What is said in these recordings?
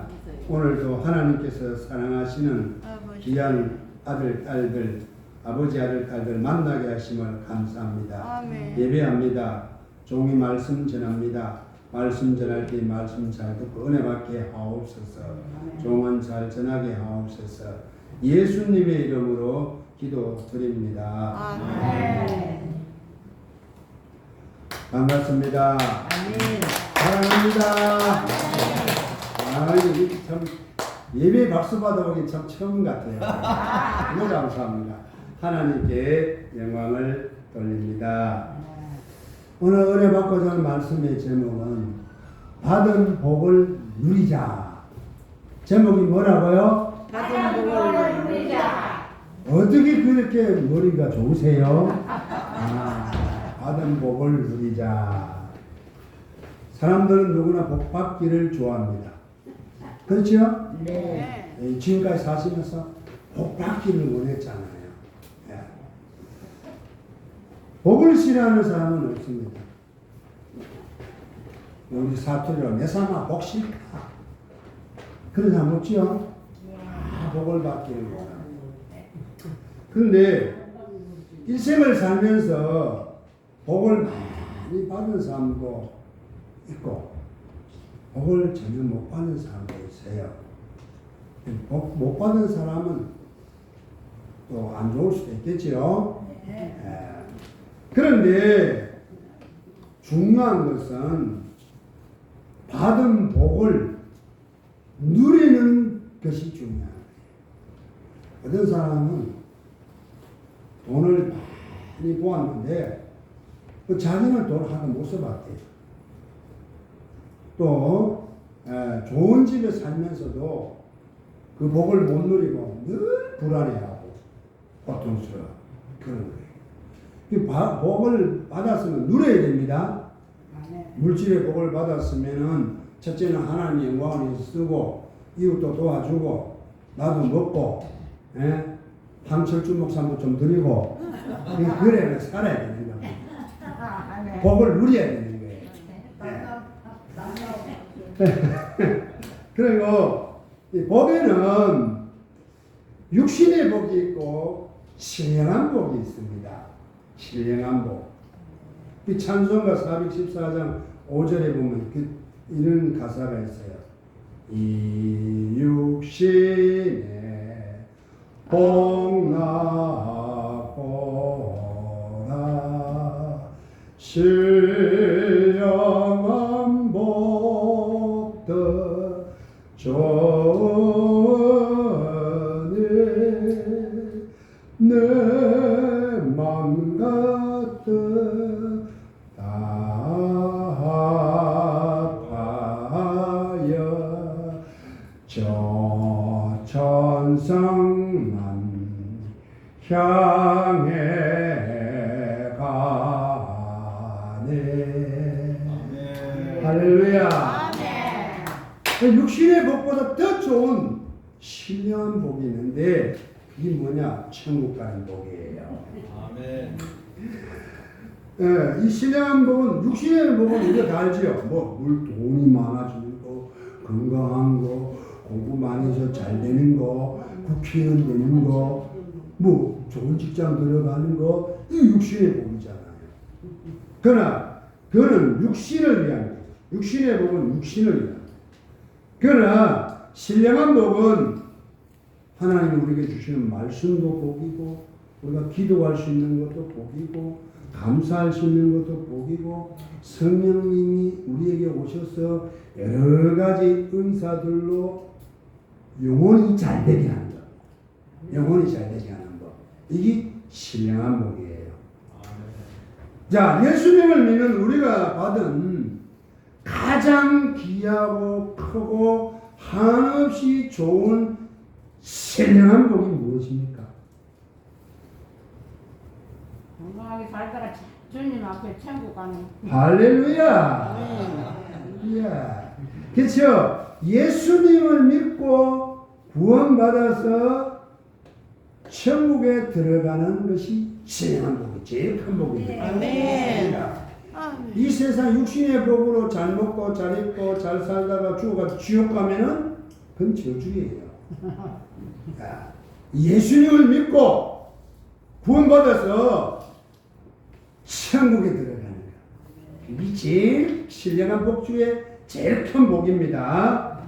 할렐루야. 오늘도 하나님께서 사랑하시는 귀한 아들, 딸들, 아버지, 아들, 딸들 만나게 하심을 감사합니다. 아멘. 예배합니다. 종이 말씀 전합니다. 말씀 전할 때 말씀 잘 듣고 은혜 받게 하옵소서. 종은 잘 전하게 하옵소서. 예수님의 이름으로 기도드립니다. 아멘. 반갑습니다. 사랑합니다. 이게 참 예배 박수 받아보기 참 처음 같아요. 너무 감사합니다. 하나님께 영광을 돌립니다. 오늘 은혜 받고자 하는 말씀의 제목은 받은 복을 누리자. 제목이 뭐라고요? 받은 복을 누리자. 어떻게 그렇게 머리가 좋으세요? 받은 복을 누리자. 사람들은 누구나 복 받기를 좋아합니다. 그렇죠? 네. 지금까지 사시면서 복 받기를 원했잖아요. 예. 복을 싫어하는 사람은 없습니다. 우리 사투리로 내 삼아 복 싫다. 그런 사람 없지요? 복을 받기를 원합니다. 그런데 일생을 살면서 복을 많이 받은 사람도 있고 복을 전혀 못 받는 사람도 있어요. 복 못 받은 사람은 또 안 좋을 수도 있겠지요. 그런데 중요한 것은 받은 복을 누리는 것이 중요해요. 어떤 사람은 돈을 많이 모았는데 자기는 돈 하나 못 써봤대요. 또 좋은 집에 살면서도 그 복을 못 누리고 늘 불안해하고 고통스러워 그런 거예요. 복을 받았으면 누려야 됩니다. 물질의 복을 받았으면은 첫째는 하나님 영광을 위해서 쓰고 이웃도 도와주고 나도 먹고 한철주 목사도 좀 드리고 그래 살아야 되는 겁니다. 복을 누려야 되는 거예요. 그리고 이 복에는 육신의 복이 있고 신령한 복이 있습니다. 신령한 복. 이 찬송가 414장 5절에 보면 이런 가사가 있어요. 이 육신의 복나보라 신령한 복도 전에 내 맘 같은 답하여 저 천성만 향해 가네. 할렐루야. 육신의 복보다 더 좋은 신령한 복이 있는데 그게 뭐냐? 천국 가는 복이에요. 아멘. 이 신령한 복은 육신의 복은 우리가 다 알지요. 물 돈이 많아지는 거, 건강한 거, 공부 많이 해서 잘 되는 거, 국회의원 되는 거, 좋은 직장 들어가는 거, 이 육신의 복이잖아요. 그러나 그거는 육신을 위한 거죠. 육신의 복은 육신을 위한 거죠. 그러나 신령한 복은 하나님이 우리에게 주시는 말씀도 복이고 우리가 기도할 수 있는 것도 복이고 감사할 수 있는 것도 복이고 성령님이 우리에게 오셔서 여러 가지 은사들로 영혼이 잘 되게 하는 것. 영혼이 잘 되게 하는 것. 이게 신령한 복이에요. 자, 예수님을 믿는 우리가 받은 가장 귀하고 크고 한없이 좋은 신령한 복이 무엇입니까? 건강하게 살다가 주님 앞에 천국 가는. 할렐루야. 예. 그렇죠. 예수님을 믿고 구원받아서 천국에 들어가는 것이 신령한 복이 제일 큰 복입니다. 아멘. 이 세상 육신의 복으로 잘 먹고 잘 입고 잘 살다가 죽어가 지옥 가면은 그건 저주예요. 자, 예수님을 믿고 구원받아서 천국에 들어가는 거. 그게 제일 신령한 복 중에 제일 큰 복입니다.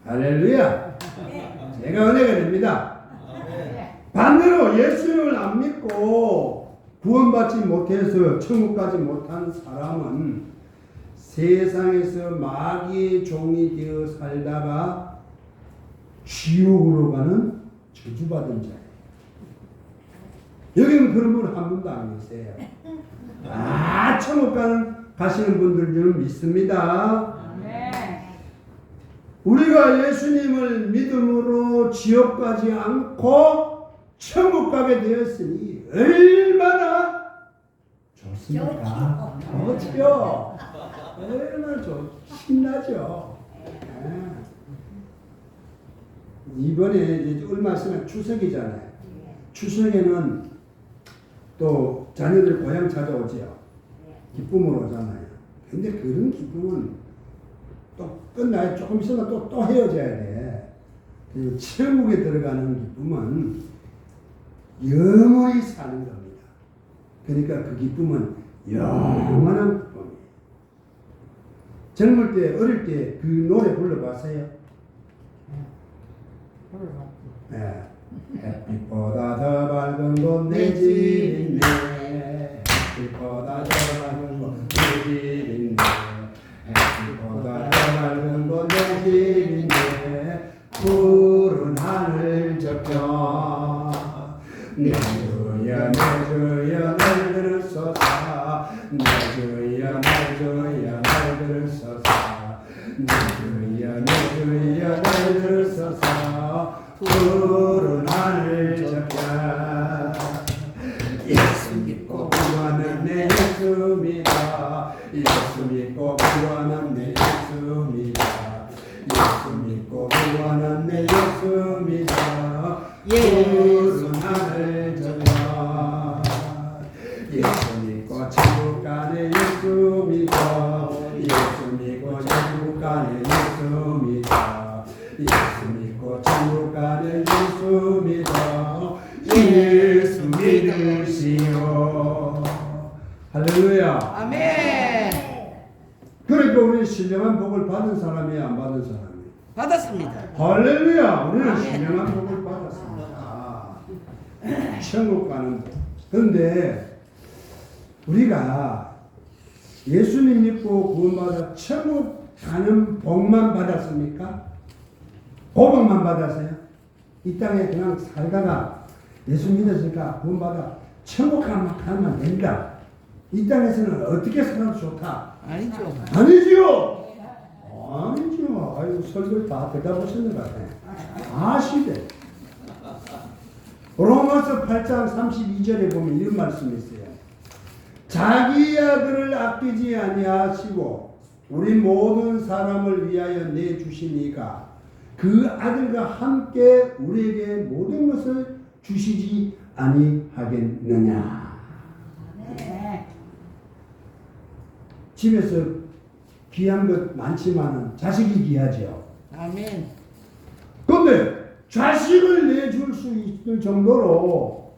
할렐루야. 제가 은혜가 됩니다. 반대로 예수님을 안 믿고 구원받지 못해서 천국 가지 못한 사람은 세상에서 마귀의 종이 되어 살다가 지옥으로 가는 저주받은 자예요. 여기는 그런 분 한 분도 안 계세요. 천국 가시는 분들 좀 믿습니다. 우리가 예수님을 믿음으로 지옥 가지 않고 천국 가게 되었으니 얼마나 좋습니까? 좋죠. 얼마나 신나죠. 이번에 이제 얼마 있으면 추석이잖아요. 추석에는 또 자녀들 고향 찾아오지요. 기쁨으로 오잖아요. 근데 그런 기쁨은 또 끝나야 조금 있으면 또 헤어져야 돼. 그리고 천국에 들어가는 기쁨은 영원히 사는 겁니다. 그러니까 그 기쁨은 영원한 기쁨이에요. 젊을 때, 어릴 때 그 노래 불러봤어요? 네. 햇빛보다 더 밝은 곳 내 집인데, 햇빛보다 더 밝은 곳 내 집인데, 햇빛보다 더 밝은 곳 내 집인데, 푸른 하늘 저편 내 주여 내 주여 날 들으소서, 내 주여 내 주여 날 들으소서, 내 주여 내 주여 날 들으소서, 푸른 하늘 저편. 예수 믿고 구하는 내 예수 믿어, 예수 믿고 구하는 내 예수 믿어, 예수 믿고 구하는 내 예수 믿어, 푸른 하늘 저편. 예수 믿고 천국 가네 예수 믿어, 예수 믿고 천국 가네 예수 믿어, 예수 믿고 천국 가네 예수 믿어, 예수 믿으시오. 할렐루야. 아멘. 그러니까 우리는 신령한 복을 받은 사람이야, 안 받은 사람이야? 받았습니다. 할렐루야. 우리는 신령한 복을 받았습니다. 천국 가는 복. 그런데 우리가 예수님 믿고 구원받아 천국 가는 복만 받았습니까? 복만 받았어요? 이 땅에 그냥 살다가 예수 믿었으니까 구원받아 천국 가면 된다. 이 땅에서는 어떻게 살아도 좋다. 아니죠. 아니지요. 아니죠. 아유, 설교 다 대답하시는 것 같아요. 아시대. 로마서 8장 32절에 보면 이런 말씀이 있어요. 자기 아들을 아끼지 아니하시고 우리 모든 사람을 위하여 내주시니까 그 아들과 함께 우리에게 모든 것을 주시지 아니하겠느냐. 집에서 귀한 것 많지만은 자식이 귀하죠. 아멘. 그런데 자식을 내줄 수 있을 정도로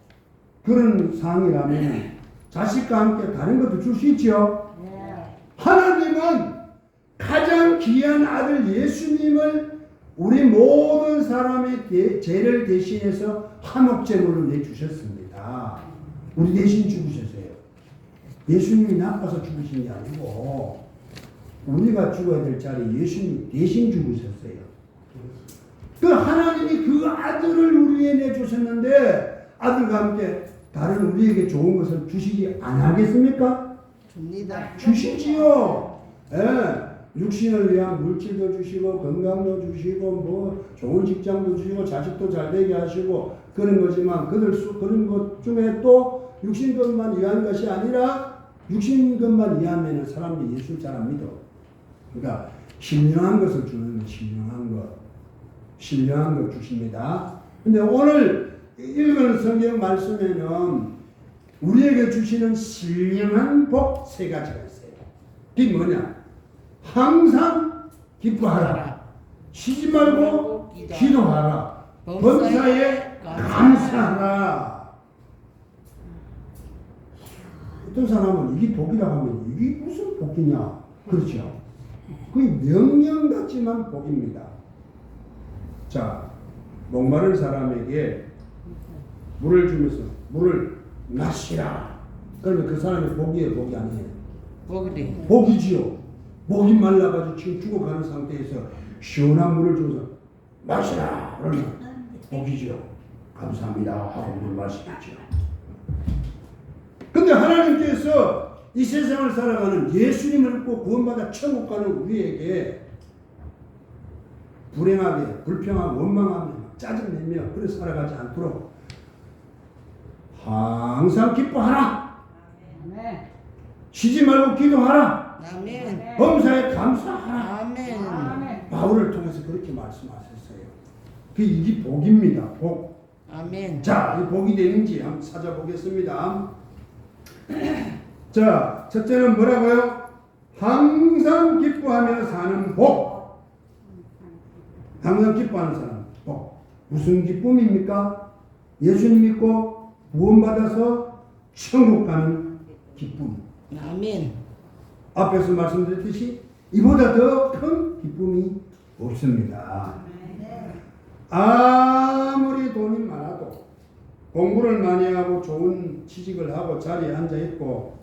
그런 상이라면 자식과 함께 다른 것도 줄 수 있죠. 하나님은 가장 귀한 아들 예수님을 우리 모든 사람의 죄를 대신해서 한옥제물로 내주셨습니다. 우리 대신 죽으셨어요. 예수님이 나빠서 죽으신 게 아니고 우리가 죽어야 될 자리에 예수님이 대신 죽으셨어요. 그 하나님이 그 아들을 우리에게 내주셨는데 아들과 함께 다른 우리에게 좋은 것을 주시지 않겠습니까? 줍니다. 주시지요. 예. 육신을 위한 물질도 주시고 건강도 주시고 뭐 좋은 직장도 주시고 자식도 잘 되게 하시고 그런 거지만 그런 것 중에 또 육신 것만 위한 것이 아니라 육신 것만 위하면 사람들이 예수를 잘 안 믿어. 그러니까 신령한 것을 주는 거, 신령한 것 주십니다. 근데 오늘 읽은 성경 말씀에는 우리에게 주시는 신령한 복 세 가지가 있어요. 그게 뭐냐? 항상 기뻐하라. 쉬지 말고 기도하라. 범사에 감사하라. 어떤 사람은 이게 복이라고 하면 이게 무슨 복이냐? 그렇죠. 그게 명령 같지만 복입니다. 자, 목마른 사람에게 물을 주면서 물을 마시라. 그러면 그 사람의 복이에요, 복이 아니에요? 복이래. 복이지요. 목이 말라가지고 지금 죽어가는 상태에서 시원한 물을 줘서 마시라. 그러면 복이지요. 감사합니다 하고 물 마시겠죠. 근데 하나님께서 이 세상을 살아가는 예수님을 믿고 구원받아 천국 가는 우리에게 불행하게, 불평하고, 원망하며, 짜증내며 그래 살아가지 않도록 항상 기뻐하라. 아멘. 쉬지 말고 기도하라. 아멘. 범사에 감사하라. 아멘. 아멘. 바울을 통해서 그렇게 말씀하셨어요. 이게 복입니다. 복. 아멘. 자, 이 복이 되는지 한번 찾아보겠습니다. 자, 첫째는 뭐라고요? 항상 기뻐하며 사는 복. 항상 기뻐하는 사람 복. 무슨 기쁨입니까? 예수님 믿고 구원받아서 천국 가는 기쁨. 아멘. 앞에서 말씀드렸듯이 이보다 더 큰 기쁨이 없습니다. 아무리 돈이 많아도 공부를 많이 하고 좋은 취직을 하고 자리에 앉아 있고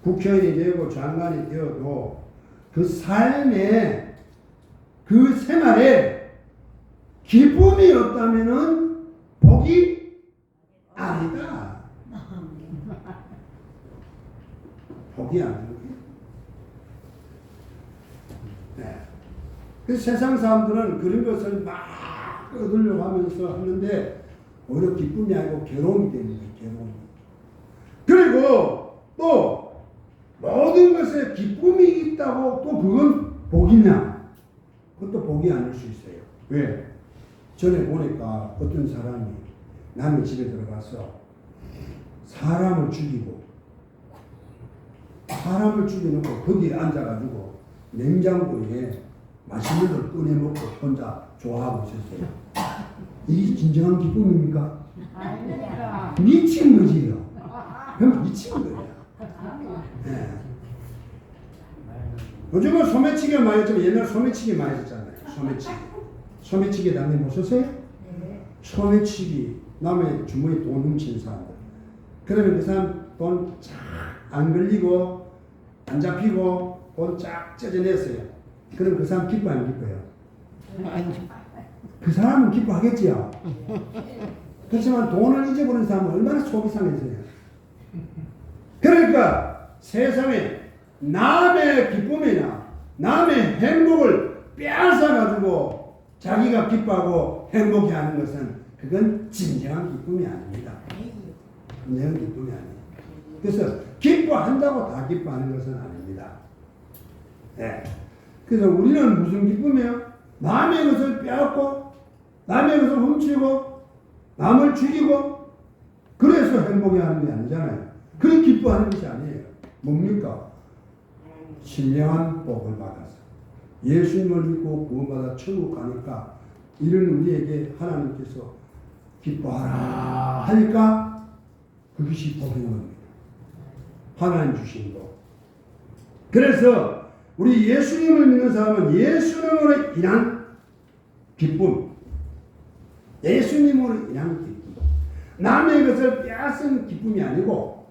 국회의원이 되고 장관이 되어도 그 삶에 그 생활에 기쁨이 없다면은 복이 아니다. 복이 아니다. 네. 그 세상 사람들은 그런 것을 막 얻으려고 하면서 하는데 오히려 기쁨이 아니고 괴로움이 되는 거예요. 괴로움. 그리고 또 모든 것에 기쁨이 있다고 또 그건 복이냐? 그것도 복이 아닐 수 있어요. 왜? 전에 보니까 어떤 사람이 남의 집에 들어가서 사람을 죽이고 죽여놓고 거기에 앉아가지고 냉장고에 맛있는 걸 꺼내먹고 혼자 좋아하고 있었어요. 이게 진정한 기쁨입니까? 아닙니다. 미친 거지요. 그럼 미친 거예요. 네. 요즘은 소매치기가 많이 했지만 옛날 소매치기 많이 했잖아요. 소매치기 당연히 보셨어요? 소매치기 남의 주머니 돈 훔친 사람들. 그러면 그 사람 돈 쫙 안 걸리고 안 잡히고 돈 쫙 찢어냈어요. 그럼 그 사람 기뻐 안 기뻐요? 그 사람은 기뻐하겠지요. 그렇지만 돈을 잊어버린 사람은 얼마나 속이 상했어요. 그러니까 세상에 남의 기쁨이나 남의 행복을 빼앗아가지고 자기가 기뻐하고 행복해하는 것은 그건 진정한 기쁨이 아닙니다. 진정한 기쁨이 아니에요. 그래서 기뻐한다고 다 기뻐하는 것은 아닙니다. 네. 그래서 우리는 무슨 기쁨이에요? 남의 것을 빼앗고 남의 것을 훔치고 남을 죽이고 그래서 행복해하는 게 아니잖아요. 그게 기뻐하는 것이 아니에요. 뭡니까? 신령한 복을 받아서 예수님을 믿고 구원받아 천국 가니까 이런 우리에게 하나님께서 기뻐하라 하니까 그것이 복인 겁니다. 하나님 주신 복. 그래서 우리 예수님을 믿는 사람은 예수님으로 인한 기쁨, 예수님으로 인한 기쁨, 남의 것을 빼앗은 기쁨이 아니고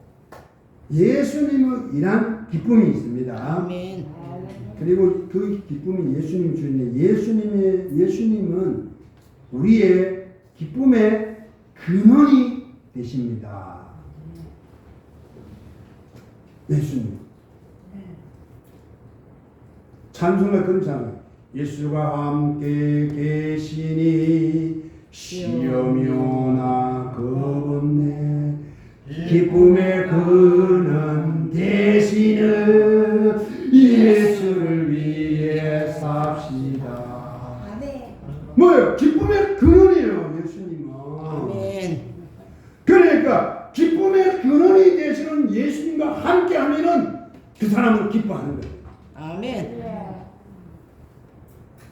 예수님으로 인한 기쁨이 있습니다. 아멘. 그리고 그 기쁨이 예수님이 주시는 예수님은 우리의 기쁨의 근원이 되십니다. 예수님. 찬송가 그런 찬송. 예수가 함께 계시니 시험이 오나 겁없네. 기쁨의 근원 되시는 예수를 위해 삽시다. 뭐예요? 기쁨의 근원이에요, 예수님은. 아멘. 그러니까 기쁨의 근원이 되시는 예수님과 함께 하면은 그 사람은 기뻐하는 거예요. 아멘.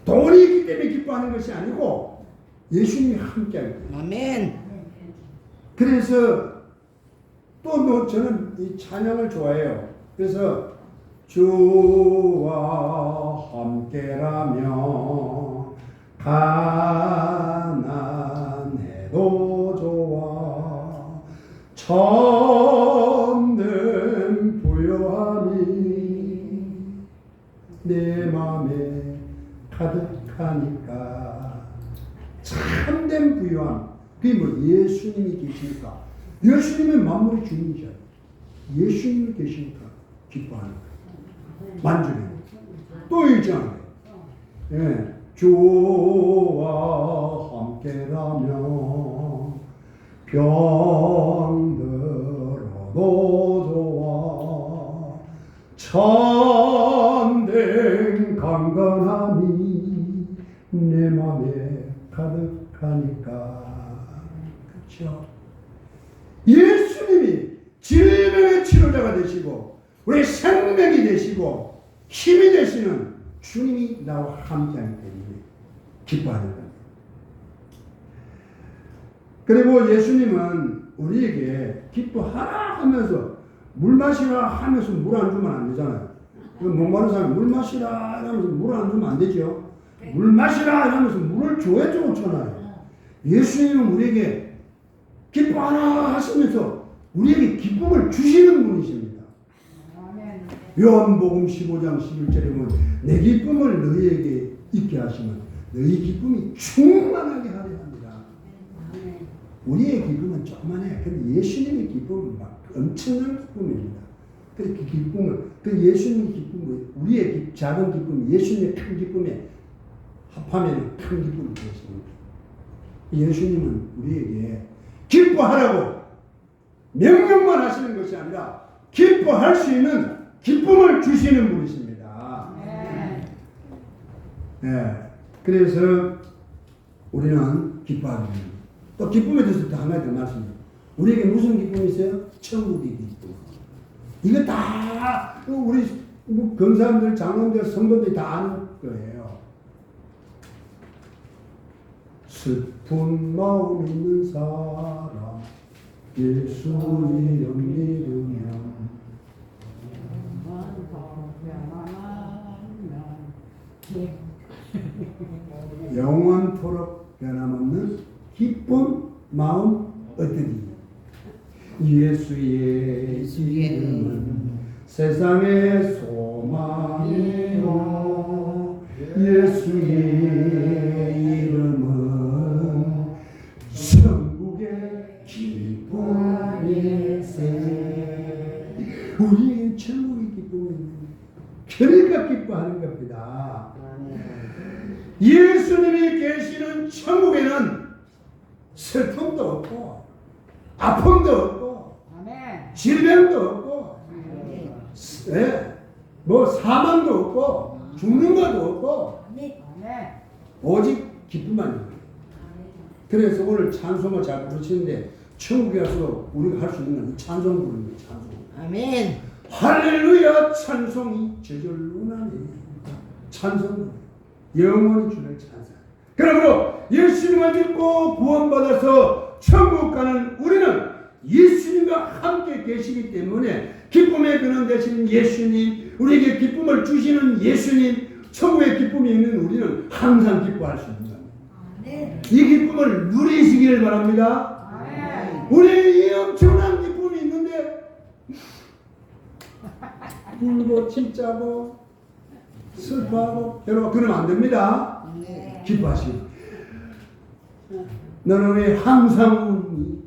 돈이 있기 때문에 기뻐하는 것이 아니고 예수님이 함께하기 때문에. 아멘. 그래서 또 뭐 저는 이 찬양을 좋아해요. 그래서 주와 함께라면 가난해도 좋아 참된 부요함이 내 맘에 가득하니까. 참된 부요함. 그게 뭐 예수님이 계시니까. 예수님은 만물의 주인이죠. 예수님이 계시니까 기뻐하는 거예요. 만족해. 또 있잖아요. 예. 주와 함께라면 병들어도 좋아 참된 강건함이 내 맘에 가득하니까. 그렇죠? 예수님이 질병의 치료자가 되시고 우리 생명이 되시고 힘이 되시는 주님이 나와 함께하기 때문에 기뻐하는 거예요. 그리고 예수님은 우리에게 기뻐하라 하면서 물 마시라 하면서 물 안 주면 안 되잖아요. 목마른 사람이 물 마시라 하면서 물 안 주면 안 되죠. 물 마시라 하면서 물을 줘야 좋잖아요. 예수님은 우리에게 기뻐하라 하시면서 우리에게 기쁨을 주시는 분이십니다. 요한복음 15장 11절에 보면 내 기쁨을 너희에게 있게 하시면 너희 기쁨이 충만하게 하려 합니다. 우리의 기쁨은 조그만해. 근데 예수님의 기쁨은 막 엄청난 기쁨입니다. 그 기쁨을, 그 예수님의 기쁨을, 우리의 작은 기쁨, 예수님의 큰 기쁨에 합하면 큰 기쁨이 되십니다. 예수님은 우리에게 기뻐하라고 명령만 하시는 것이 아니라 기뻐할 수 있는 기쁨을 주시는 분이십니다. 네. 그래서 우리는 기뻐하게 됩니다. 또 기쁨에 대해서 또 한 가지 더 말씀드립니다. 우리에게 무슨 기쁨이 있어요? 천국의 기쁨. 이거 다 우리 경사님들, 장로님들, 성도들이 다 아는 거예요. 슬픈 마음 있는 사람 예수 이름 믿으면 영원토록 변함없는 기쁜 마음 얻으리. 예수의 이름은 세상의 소망이요 예수의 이름은 천국의 기쁨일세. 우리에게 천국의 기쁨이 그러니까 기뻐하는 겁니다. 예수님이 계시는 천국에는 슬픔도 없고 아픔도 없고 질병도 없고 뭐 사망도 없고 죽는 것도 없고 오직 기쁨만 있는 거예요. 그래서 오늘 찬송을 잘 부르시는데 천국에 가서 우리가 할 수 있는 건 찬송 부르는 거예요. 찬송. 아멘. 할렐루야 찬송이 저절로 나네. 찬송 영원히 주를 찬송. 그러므로 예수님을 믿고 구원받아서 천국 가는 우리는 예수님과 함께 계시기 때문에 기쁨의 근원 되시는 예수님, 우리에게 기쁨을 주시는 예수님, 천국의 기쁨이 있는 우리는 항상 기뻐할 수 있는 겁니다. 이 기쁨을 누리시기를 바랍니다. 우리에게 이 엄청난 기쁨이 있는데 울고 진짜고 슬퍼하고 괴로워 그러면 안 됩니다. 기뻐하시고 너는 왜 항상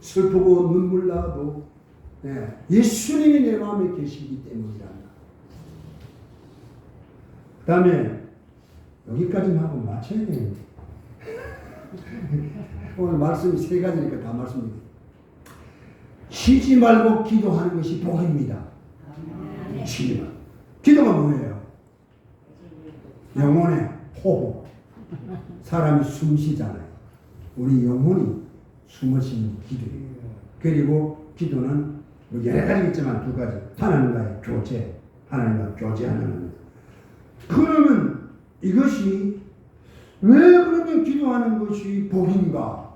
슬프고 눈물 나도 예수님이 내 마음에 계시기 때문이란다. 그 다음에 여기까지만 하고 마쳐야 되는데 오늘 말씀이 세 가지니까 다 말씀드립니다. 쉬지 말고 기도하는 것이 복입니다. 쉬지 말고. 기도가 뭐예요? 영혼의 호흡. 사람이 숨 쉬잖아요. 우리 영혼이 숨을 쉬는 기도예요. 그리고 기도는 뭐 여러 가지 있지만 두 가지. 하나님과의 교제, 하나님과 교제하는 겁니다. 그러면 이것이 왜 그러면 기도하는 것이 복인가?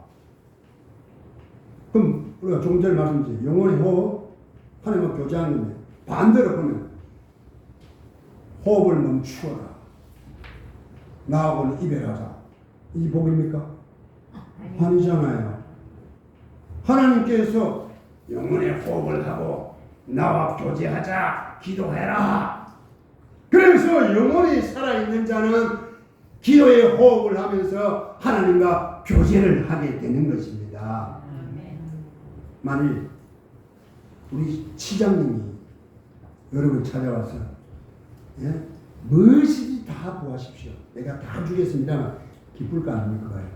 그럼 우리가 조금 전에 말씀드린 영혼의 호흡, 하나님과 교제하는 데 반대로 보면 호흡을 멈추어라. 나하고는 이별하자. 이 복입니까? 아니잖아요. 하나님께서 영혼의 호흡을 하고 나와 교제하자. 기도해라. 그래서 영혼이 살아있는 자는 기도의 호흡을 하면서 하나님과 교제를 하게 되는 것입니다. 만일 우리 치장님이 여러분 찾아와서 무엇이든지 다 구하십시오. 내가 다 주겠습니다. 기쁠까 안 기쁠까요?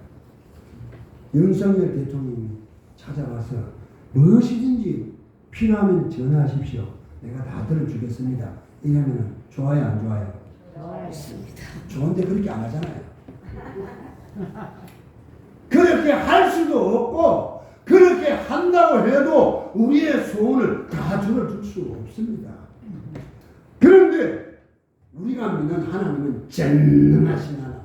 윤석열 대통령이 찾아와서 무엇이든지 필요하면 전화하십시오. 내가 다 들어주겠습니다. 이러면 좋아요 안 좋아요? 좋습니다. 좋은데 그렇게 안 하잖아요. 그렇게 할 수도 없고 그렇게 한다고 해도 우리의 소원을 다 들어줄 수 없습니다. 그런데 우리가 믿는 하나님은 전능하신 하나님.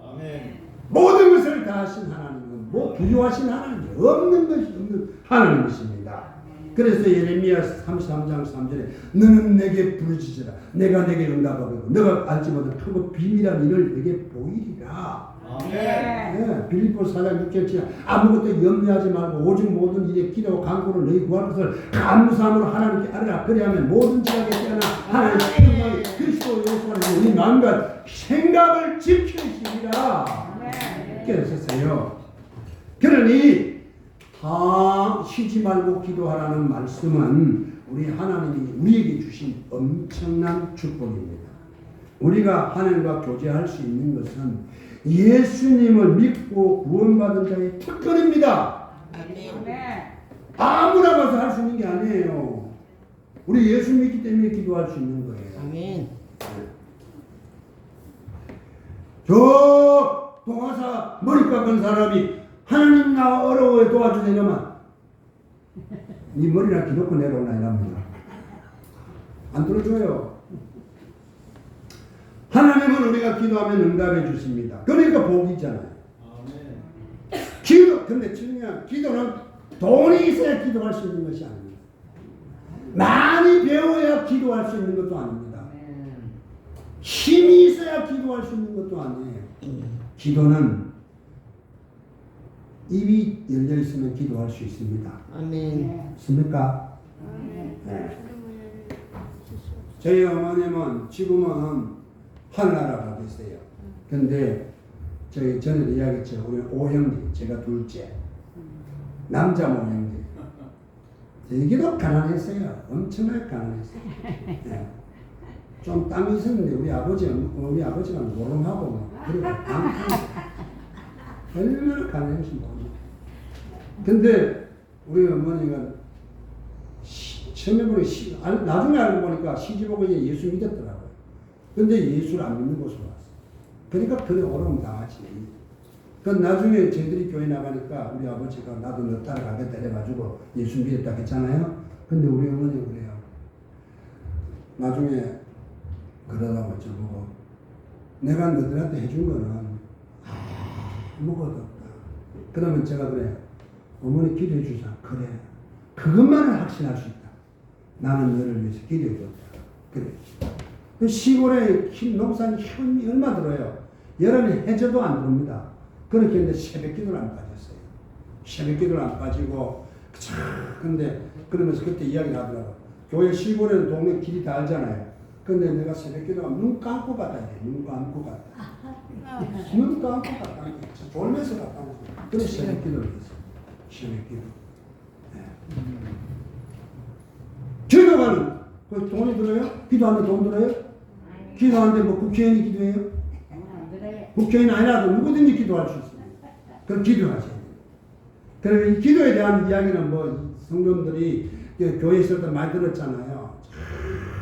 아멘. 모든 것을 다 하신 하나님은 뭐 부유하신 하나님이 없는 것이 없는 하나님이십니다. 그래서 예레미야 33장 3절에 너는 내게 부르짖으라 내가 내게 응답하고 너가 알지 못한 크고 비밀한 일을 내게 보이리라. 아멘. 빌립보 4장 6절 7 아무것도 염려하지 말고 오직 모든 일에 기도와 간구를 너희 구할 것을 감사함으로 하나님께 아뢰라. 그리하면 모든 지각에 뛰어나 하나님의 영광이 그리스도 예수 안에서 우리 마음과 생각을 지키시리라. 이렇게 썼어요. 그러니 다 쉬지 말고 기도하라는 말씀은 우리 하나님이 우리에게 주신 엄청난 축복입니다. 우리가 하나님과 교제할 수 있는 것은 예수님을 믿고 구원받은 자의 특권입니다. 아무나 가서 할 수 있는 게 아니에요. 우리 예수 믿기 때문에 기도할 수 있는 거예요. 아멘. 저 동화사 머리 깎은 사람이 하나님 나 어려워요 도와주세요만 네 머리나 기놓고 내려오나 이랍니다. 안 들어줘요. 하나님은 우리가 기도하면 응답해 주십니다. 그러니까 복이잖아요. 아멘. 기도 근데 중요한 기도는 돈이 있어야 기도할 수 있는 것이 아닙니다. 많이 배워야 기도할 수 있는 것도 아닙니다. 힘이 있어야 기도할 수 있는 것도 아니에요. 기도는 입이 열려 있으면 기도할 수 있습니다. 아멘. 있습니까? 네. 저희 어머님은 지금은 하늘나라 가 계세요. 근데 저희 전에도 이야기했죠. 우리 오형제, 제가 둘째. 남자 오형제. 되게도 가난했어요. 엄청나게 가난했어요. 네. 좀 땅이 있었는데 우리 아버지가 모름하고 그리고 얼마나 가난했는지 모르죠. 근데 우리 어머니가 처음에 보니 나중에 알고 보니까 시집오고 예수 믿었더라고요. 근데 예수를 안 믿는 곳으로 왔어. 그러니까 그래 어려움 당하지. 그 나중에 저희들이 교회 나가니까 우리 아버지가 나도 너 따라가겠다 해가지고 예수 믿었다 했잖아요. 근데 우리 어머니가 그래요. 나중에 그러다가 저보고 내가 너들한테 해준 거는 아무것도 없다. 그러면 제가 그래요. 어머니 기도해 주자. 그래. 그것만은 확신할 수 있다. 나는 너를 위해서 기도해 줬다. 그래. 그 시골에 농사는 힘이 얼마 들어요. 여름에 해저도 안 들어옵니다. 그렇게 했는데 새벽 기도를 안 빠졌어요. 새벽 기도를 안 빠지고 근데 그러면서 그때 이야기를 하더라고. 교회 시골에는 동네 길이 다 알잖아요. 근데 내가 새벽 기도가 눈 감고 갔다 해. 눈 감고 갔다. 눈 감고 갔다. 졸면서 갔다. 그래서 새벽 기도를 했어요. 새벽 기도. 네. 기도하는 그 돈이 들어요? 기도하는데 돈 들어요? 기도하는데 뭐 국회의원이 기도해요? 국회의원 아니라도 누구든지 기도할 수 있습니다. 그럼 기도하셔야 돼요. 그리고 이 기도에 대한 이야기는 뭐 성도들이 교회에 있을 때 많이 들었잖아요.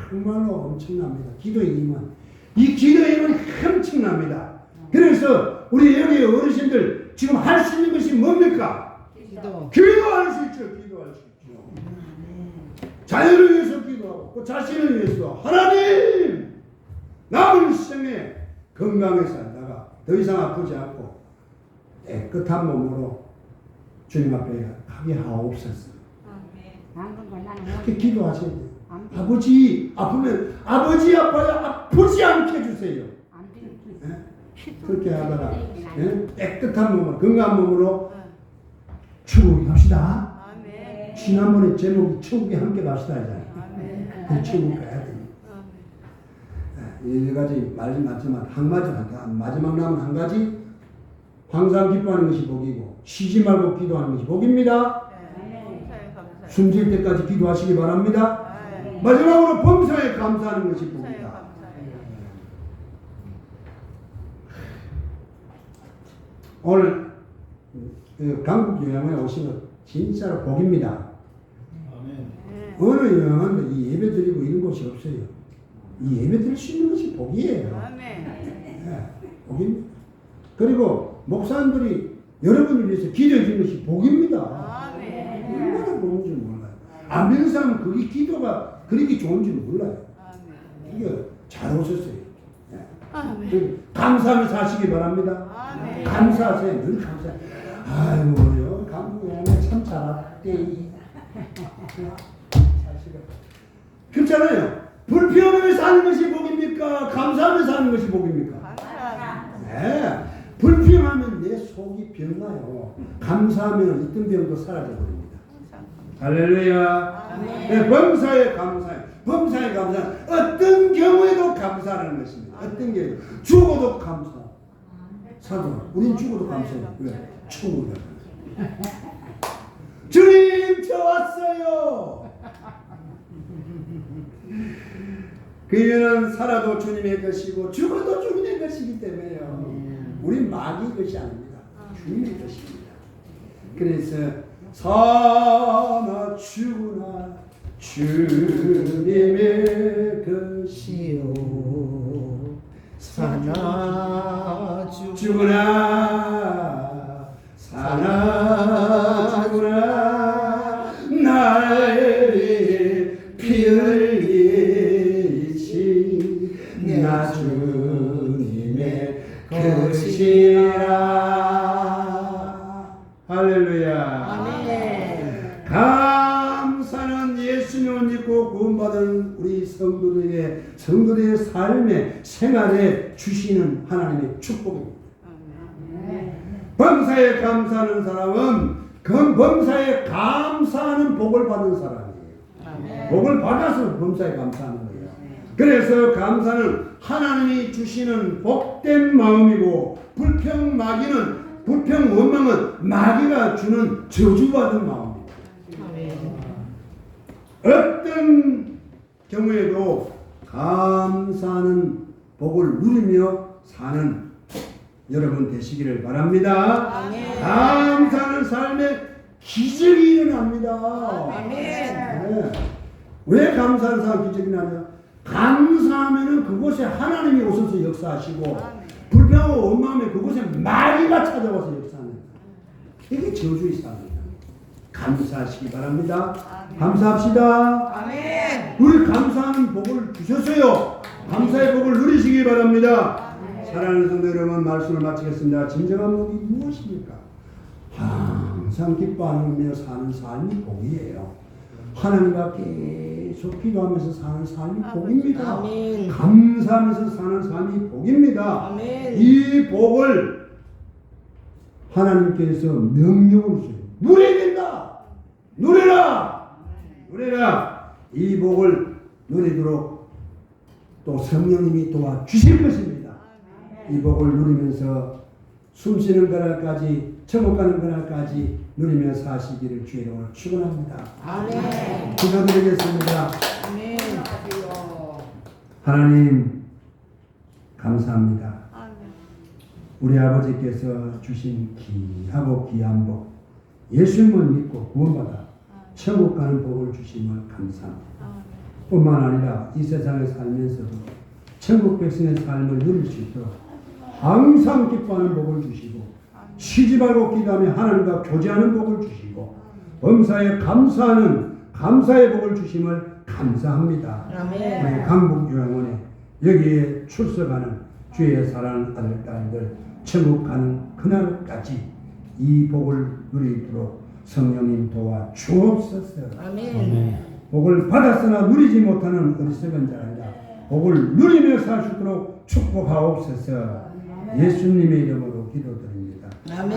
정말로 엄청납니다. 기도의 힘은. 이 기도의 힘은 엄청납니다. 그래서 우리 여기 어르신들 지금 할 수 있는 것이 뭡니까? 기도할 수 있죠. 기도할 수 있죠. 자녀를 위해서 기도하고 그 자신을 위해서 하나님 남은 생에 건강하게 살다가 더 이상 아프지 않고 깨끗한 몸으로 주님 앞에 가게 하옵소서. 남는 건 나는 그렇게 기도하셔야 돼요. 안 돼. 아버지 아프면 아버지 아파요 아프지 않게 해주세요. 안 돼. 예? 그렇게 하다가 예? 깨끗한 몸으로 건강한 몸으로 천국에 갑시다. 지난번에 제목이 천국에 함께 갑시다 하잖아요. 그 천국 가야 돼요. 여러 가지 말씀 많지만 마지막 남은 한 가지 항상 기뻐하는 것이 복이고 쉬지 말고 기도하는 것이 복입니다. 숨질 때까지 기도하시기 바랍니다. 마지막으로 범사에 감사하는 것이 복이다. 오늘 강국 요양원에 오신 것 진짜로 복입니다. 아멘. 어느 요양원도 이 예배 드리고 이런 곳이 없어요. 이 예배 드릴 수 있는 것이 복이에요. 네, 복입니다. 그리고 목사님들이 여러분을 위해서 기도해 주는 것이 복입니다. 얼마나 좋은 줄 몰라요. 안 믿는 사람은 그게 기도가 그렇게 좋은 줄 몰라요. 이게 잘 오셨어요. 네. 감사하면서 하시기 바랍니다. 감사하세요. 늘 감사해요. 아이고요, 감사해. 참 잘했대. 그렇잖아요. 불평하면서 하는 것이 복입니까? 감사하면서 하는 것이 복입니까? 네. 불평하면 내 속이 병나요. 감사하면 있던 병도 사라져 버립니다. 할렐루야. 네, 범사에 감사해. 범사에 감사. 어떤 경우에도 감사하는 것입니다. 어떤 경우 죽어도 감사. 사도. 우린 죽어도 감사해. 왜? 천국이다. 주님 저 왔어요. 그녀는 살아도 주님의 것이고 죽어도 주님의 것이기 때문에요. 우리 마귀 것이 아닙니다. 주님의 것입니다. 그래서 사나 죽으나 주님의 것이요 사나 죽으나 사나 죽으나 나의 피 흘리시 나 주님의 것이라. 할렐루야. 아멘. 감사는 예수님을 믿고 구원받은 우리 성도들의 삶의 생활에 주시는 하나님의 축복입니다. 범사에 감사하는 사람은 그 범사에 감사하는 복을 받은 사람이에요. 복을 받아서 범사에 감사하는 거예요. 그래서 감사는 하나님이 주시는 복된 마음이고 불평 원망은 마귀가 주는 저주받은 마음입니다. 어떤 경우에도 감사하는 복을 누리며 사는 여러분 되시기를 바랍니다. 감사하는 삶에 기적이 일어납니다. 네. 왜 감사하는 사람 기적이 나냐? 감사하면은 그곳에 하나님이 오셔서 역사하시고 불평하고 원망하면 그곳에 마귀가 찾아와서 역사합니다. 이게 저주의 삶입니다. 감사하시기 바랍니다. 감사합시다. 우리 감사하는 복을 주셨어요. 감사의 복을 누리시기 바랍니다. 사랑하는 성도 여러분, 말씀을 마치겠습니다. 진정한 복이 무엇입니까? 항상 기뻐하며 사는 삶이 복이에요. 하나님과 계속 기도하면서 사는 삶이 복입니다. 아멘. 감사하면서 사는 삶이 복입니다. 아멘. 이 복을 하나님께서 명령으로 주세요. 누려야 된다. 누려라. 누려라. 이 복을 누리도록 또 성령님이 도와주실 것입니다. 이 복을 누리면서 숨쉬는 그날까지 천국 가는 그날까지 누리며 사시기를 주의로 축원합니다. 아멘. 기도드리겠습니다. 아멘. 하나님 감사합니다. 우리 아버지께서 주신 귀하고 귀한 복, 예수님을 믿고 구원받아 천국 가는 복을 주심을 감사합니다. 뿐만 아니라 이 세상에 살면서도 천국 백성의 삶을 누릴 수 있도록 항상 기뻐하는 복을 주시고 쉬지 말고 기도하며 하나님과 교제하는 복을 주시고 범사에 감사하는 감사의 복을 주심을 감사합니다. 아멘. 우리 강북요양원에 여기에 출석하는 주의 사랑하는 아들 딸들 천국 가는 그날까지 이 복을 누리도록 성령님 도와 주옵소서. 아멘. 복을 받았으나 누리지 못하는 어리석은 자들아 복을 누리며 살 수 있도록 축복하옵소서. 예수님의 이름으로 기도드립니다. 아멘.